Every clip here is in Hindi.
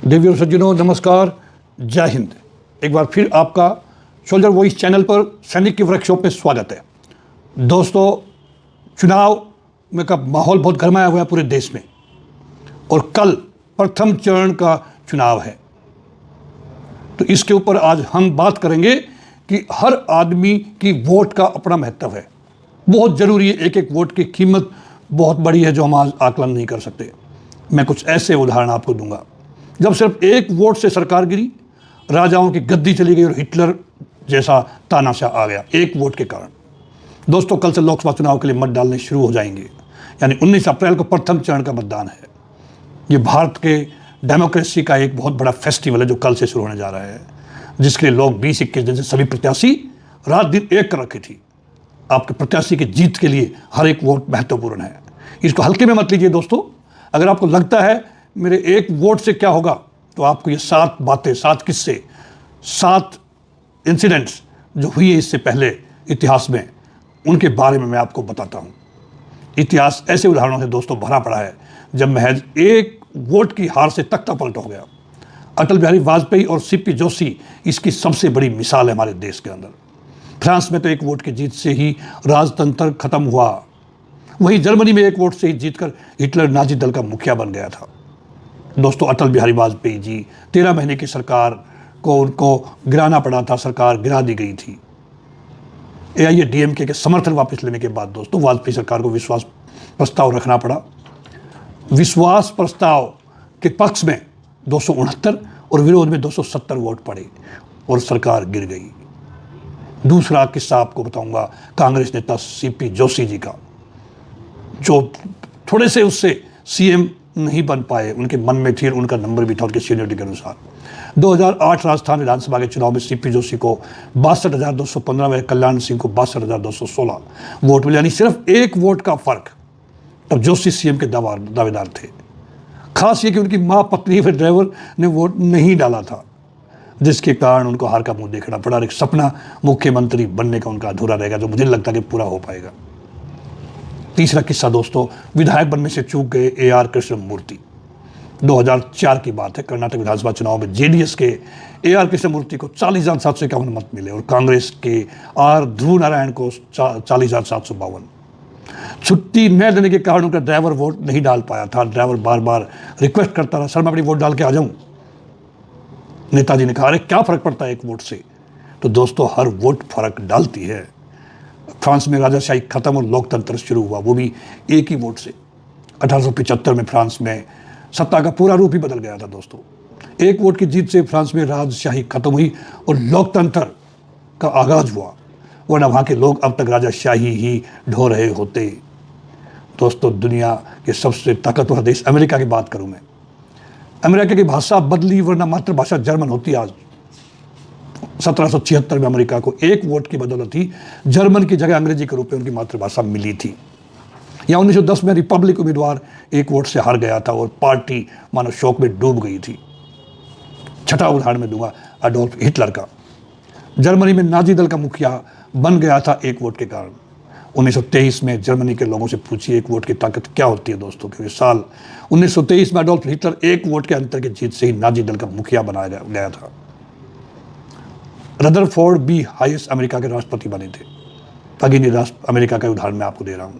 देवी और सज्जनों, नमस्कार, जय हिंद। एक बार फिर आपका सोल्जर वॉइस चैनल पर सैनिक की वर्कशॉप में स्वागत है। दोस्तों, चुनाव में का माहौल बहुत गरमाया हुआ है पूरे देश में और कल प्रथम चरण का चुनाव है। तो इसके ऊपर आज हम बात करेंगे कि हर आदमी की वोट का अपना महत्व है, बहुत ज़रूरी है। एक एक वोट की कीमत बहुत बड़ी है जो हम आज आकलन नहीं कर सकते। मैं कुछ ऐसे उदाहरण आपको दूंगा। जब सिर्फ एक वोट से सरकार गिरी, राजाओं की गद्दी चली गई और हिटलर जैसा तानाशाह आ गया एक वोट के कारण। दोस्तों, कल से लोकसभा चुनाव के लिए मत डालने शुरू हो जाएंगे, यानी 19 अप्रैल को प्रथम चरण का मतदान है। ये भारत के डेमोक्रेसी का एक बहुत बड़ा फेस्टिवल है जो कल से शुरू होने जा रहा है, जिसके लिए लोग 20-21 दिन से सभी प्रत्याशी रात दिन एक कर रखी थी। आपके प्रत्याशी की जीत के लिए हर एक वोट महत्वपूर्ण है, इसको हल्के में मत लीजिए। दोस्तों, अगर आपको लगता है मेरे एक वोट से क्या होगा, तो आपको ये 7 बातें, 7 किस्से, 7 इंसिडेंट्स जो हुई है इससे पहले इतिहास में, उनके बारे में मैं आपको बताता हूँ। इतिहास ऐसे उदाहरणों से दोस्तों भरा पड़ा है जब महज एक वोट की हार से तख्ता पलट हो गया। अटल बिहारी वाजपेयी और सीपी जोशी इसकी सबसे बड़ी मिसाल है हमारे देश के अंदर। फ्रांस में तो एक वोट की जीत से ही राजतंत्र खत्म हुआ। वहीं जर्मनी में एक वोट से ही जीतकर हिटलर नाजी दल का मुखिया बन गया था। दोस्तों, अटल बिहारी वाजपेयी जी 13 महीने की सरकार को उनको गिराना पड़ा था, सरकार गिरा दी गई थी। AIADMK के समर्थन वापस लेने के बाद दोस्तों वाजपेयी सरकार को विश्वास प्रस्ताव रखना पड़ा। विश्वास प्रस्ताव के पक्ष में 269 और विरोध में 270 वोट पड़े और सरकार गिर गई। दूसरा किस्सा आपको बताऊंगा कांग्रेस नेता सीपी जोशी जी का, जो थोड़े से उससे CM नहीं बन पाए। उनके मन में थी, उनका नंबर भी था उनके सीनियरिटी के अनुसार। 2008 राजस्थान विधानसभा के चुनाव में सीपी जोशी को 62,215 व कल्याण सिंह को 62,216 वोट मिले, यानी सिर्फ एक वोट का फर्क। तब जोशी CM के दावेदार थे। खास ये कि उनकी माँ, पत्नी व ड्राइवर ने वोट नहीं डाला था, जिसके कारण उनको हार का मुंह देखना पड़ा। एक सपना मुख्यमंत्री बनने का उनका अधूरा रहेगा, जो मुझे लगता है कि पूरा हो पाएगा। तीसरा किस्सा दोस्तों, विधायक बनने से चूक गए AR कृष्णमूर्ति। 2004 की बात है। कर्नाटक विधानसभा चुनाव में JDS के AR कृष्णमूर्ति को 40,751 मत मिले और कांग्रेस के R ध्रुव नारायण को 40,752। छुट्टी न देने के कारण उनका ड्राइवर वोट नहीं डाल पाया था। ड्राइवर बार बार रिक्वेस्ट करता रहा, सर मैं अपनी वोट डाल के आ जाऊं। नेताजी ने कहा, अरे क्या फर्क पड़ता है एक वोट से। तो दोस्तों, हर वोट फर्क डालती है। फ्रांस में राजाशाही खत्म और लोकतंत्र शुरू हुआ, वो भी एक ही वोट से। 1875 में फ्रांस में सत्ता का पूरा रूप ही बदल गया था दोस्तों। एक वोट की जीत से फ्रांस में राजशाही खत्म हुई और लोकतंत्र का आगाज हुआ, वरना वहाँ के लोग अब तक राजाशाही ही ढो रहे होते। दोस्तों, दुनिया के सबसे ताकतवर देश अमेरिका की बात करूँ मैं। अमेरिका की भाषा बदली, वरना मातृभाषा जर्मन होती। आज 1776 में अमेरिका को एक वोट की बदौलत ही जर्मन की जगह अंग्रेजी के रूप में उनकी मातृभाषा मिली थी। या 1910 में रिपब्लिक उम्मीदवार एक वोट से हार गया था और पार्टी मानो शोक में डूब गई थी। छठा उदाहरण मैं दूंगा अडोल्फ हिटलर का। जर्मनी में नाजी दल का मुखिया बन गया था एक वोट के कारण। 1923 में जर्मनी के लोगों से पूछिए एक वोट की ताकत क्या होती है दोस्तों, क्योंकि साल 1923 में अडोल्फ हिटलर एक वोट के अंतर की जीत से ही नाजी दल का मुखिया बनाया गया था। रदरफोर्ड बी हाइस अमेरिका के राष्ट्रपति बने थे। अगेन अमेरिका का उदाहरण मैं आपको दे रहा हूं,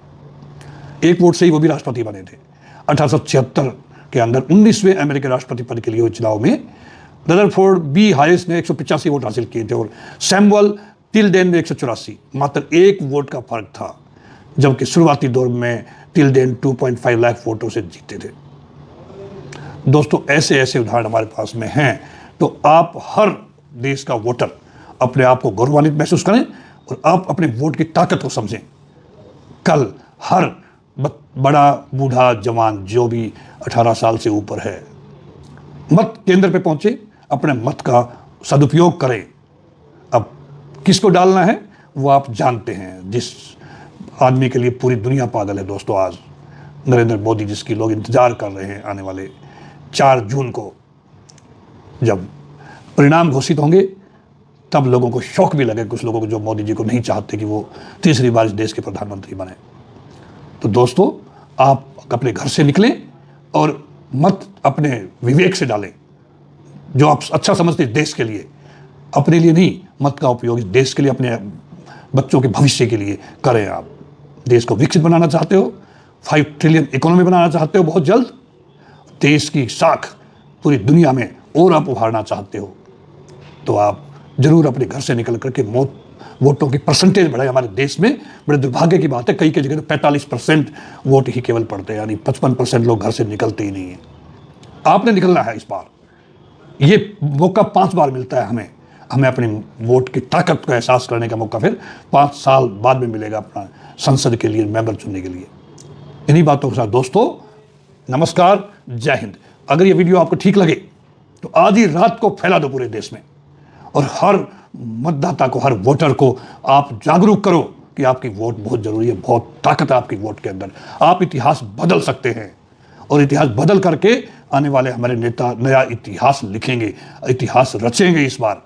एक वोट से ही वो भी राष्ट्रपति बने थे। 1876 के अंदर 19वें अमेरिकी राष्ट्रपति पद के लिए हुए चुनाव में रदरफोर्ड बी हाइस ने 185 वोट हासिल किए थे और सैमुअल टिल्डेन ने 184। मात्र एक वोट का फर्क था, जबकि शुरुआती दौर में टिल्डेन 2.5 लाख वोटों से जीते थे। दोस्तों, ऐसे ऐसे उदाहरण हमारे पास में हैं। तो आप हर देश का वोटर अपने आप को गौरवान्वित महसूस करें और आप अपने वोट की ताकत को समझें। कल हर बड़ा, बूढ़ा, जवान जो भी 18 साल से ऊपर है, मत केंद्र पे पहुंचे, अपने मत का सदुपयोग करें। अब किसको डालना है वो आप जानते हैं, जिस आदमी के लिए पूरी दुनिया पागल है दोस्तों आज, नरेंद्र मोदी, जिसकी लोग इंतजार कर रहे हैं। आने वाले 4 जून को जब परिणाम घोषित होंगे तब लोगों को शौक भी लगे, कुछ लोगों को जो मोदी जी को नहीं चाहते कि वो तीसरी बार इस देश के प्रधानमंत्री बने। तो दोस्तों, आप अपने घर से निकलें और मत अपने विवेक से डालें। जो आप अच्छा समझते हैं देश के लिए, अपने लिए नहीं, मत का उपयोग देश के लिए, अपने बच्चों के भविष्य के लिए करें। आप देश को विकसित बनाना चाहते हो, 5 ट्रिलियन इकोनॉमी बनाना चाहते हो बहुत जल्द, देश की साख पूरी दुनिया में और आप उभारना चाहते हो, तो आप जरूर अपने घर से निकल करके वोटों की परसेंटेज बढ़ाए। हमारे देश में बड़े दुर्भाग्य की बात है, कई जगह तो 45% वोट ही केवल पड़ते हैं, यानी 55% लोग घर से निकलते ही नहीं है। आपने निकलना है इस बार, ये मौका 5 बार मिलता है हमें अपनी वोट की ताकत का एहसास करने का मौका फिर 5 साल बाद में मिलेगा अपना संसद के लिए मेंबर चुनने के लिए। इन्हीं बातों के साथ दोस्तों, नमस्कार, जय हिंद। अगर ये वीडियो आपको ठीक लगे तो आधी रात को फैला दो पूरे देश में, और हर मतदाता को, हर वोटर को आप जागरूक करो कि आपकी वोट बहुत जरूरी है, बहुत ताकत है आपकी वोट के अंदर। आप इतिहास बदल सकते हैं, और इतिहास बदल करके आने वाले हमारे नेता नया इतिहास लिखेंगे, इतिहास रचेंगे इस बार।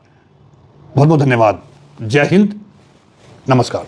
बहुत बहुत धन्यवाद। जय हिंद, नमस्कार।